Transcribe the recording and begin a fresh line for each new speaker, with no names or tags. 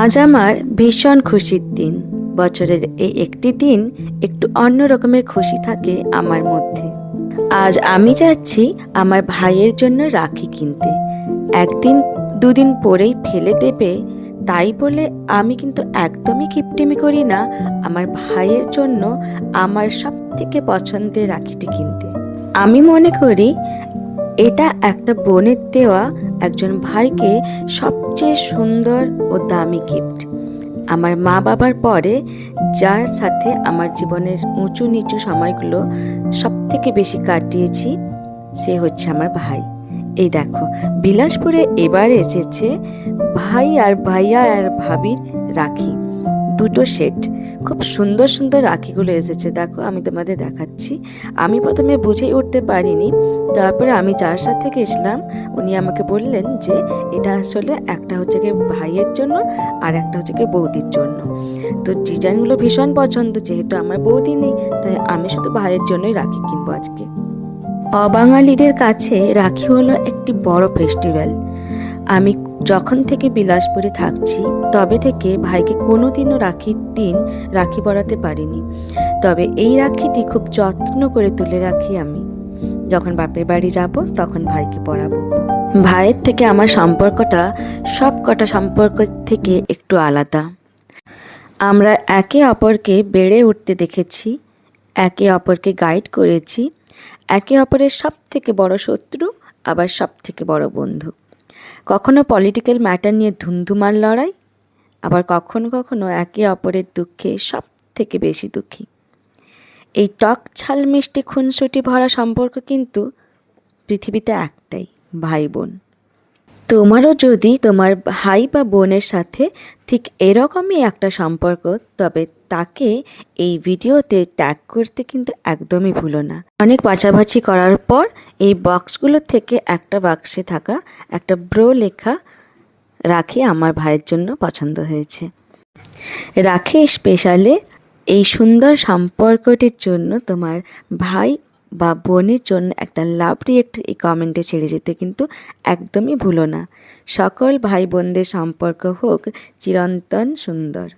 আজ আমার ভীষণ খুশির দিন। বছরের এই একটি দিন একটু অন্য রকমের খুশি থাকে আমার মধ্যে। আজ আমি যাচ্ছি আমার ভাইয়ের জন্য রাখি কিনতে। একদিন দুদিন পরেই ফেলে দেবে তাই বলে আমি কিন্তু একদমই কিপটেমি করি না আমার ভাইয়ের জন্য আমার সব থেকে পছন্দের রাখিটি কিনতে। আমি মনে করি এটা একটা বোনের দেওয়া একজন ভাইকে সবচেয়ে সুন্দর ও দামি গিফট। আমার মা বাবার পরে যার সাথে আমার জীবনের উঁচু নিচু সময়গুলো সব থেকে বেশি কাটিয়েছি সে হচ্ছে আমার ভাই। এই দেখো, বিলাসপুরে এবার এসেছে ভাই আর ভাইয়া আর ভাবির রাখি, দুটো সেট। খুব সুন্দর সুন্দর রাখিগুলো এসেছে, দেখো আমি তোমাদের দেখাচ্ছি। আমি প্রথমে বুঝেই উঠতে পারিনি, তারপরে আমি যার সাথে গেছিলাম উনি আমাকে বললেন যে এটা আসলে একটা হচ্ছে গিয়ে ভাইয়ের জন্য আর একটা হচ্ছে গিয়ে বৌদির জন্য। তো ডিজাইনগুলো ভীষণ পছন্দ, যেহেতু আমার বৌদি নেই তাই আমি শুধু ভাইয়ের জন্যই রাখি কিনবো আজকে। অবাঙালিদের কাছে রাখি হলো একটি বড় ফেস্টিভ্যাল। আমি যখন থেকে বিলাসপুরে থাকছি তবে থেকে ভাইকে কোনোদিনও রাখির দিন রাখি পরাতে পারিনি। তবে এই রাখিটি খুব যত্ন করে তুলে রাখি আমি। যখন বাপের বাড়ি যাব তখন ভাইকে পরাবো। ভাইয়ের থেকে আমার সম্পর্কটা সব কটা সম্পর্ক থেকে একটু আলাদা। আমরা একে অপরকে বেড়ে উঠতে দেখেছি, একে অপরকে গাইড করেছি, একে অপরের সব থেকে বড় শত্রু আবার সব থেকে বড় বন্ধু। কখনো পলিটিক্যাল ম্যাটার নিয়ে ধুমধুমার লড়াই, আবার কখনো কখনো একে অপরের দুঃখে সব থেকে বেশি দুঃখী। এই টক ঝাল মিষ্টি খুনসুটি ভরা সম্পর্ক কিন্তু পৃথিবীতে একটাই, ভাই বোন। তোমারও যদি তোমার ভাই বা বোনের সাথে ঠিক এরকমই একটা সম্পর্ক, তবে তাকে এই ভিডিওতে ট্যাগ করতে কিন্তু একদমই ভুলো না। অনেক বাছাবাছি করার পর এই বক্সগুলো থেকে একটা বাক্সে থাকা একটা ব্রো লেখা রাখি আমার ভাইয়ের জন্য পছন্দ হয়েছে। রাখি স্পেশালে এই সুন্দর সম্পর্কটির জন্য তোমার ভাই বা বোনের জন্য একটা লাভ রিয়েক্ট এই কমেন্টে ছেড়ে যেতে কিন্তু একদমই ভুলো না। সকল ভাই বোনদের সম্পর্ক হোক চিরন্তন সুন্দর।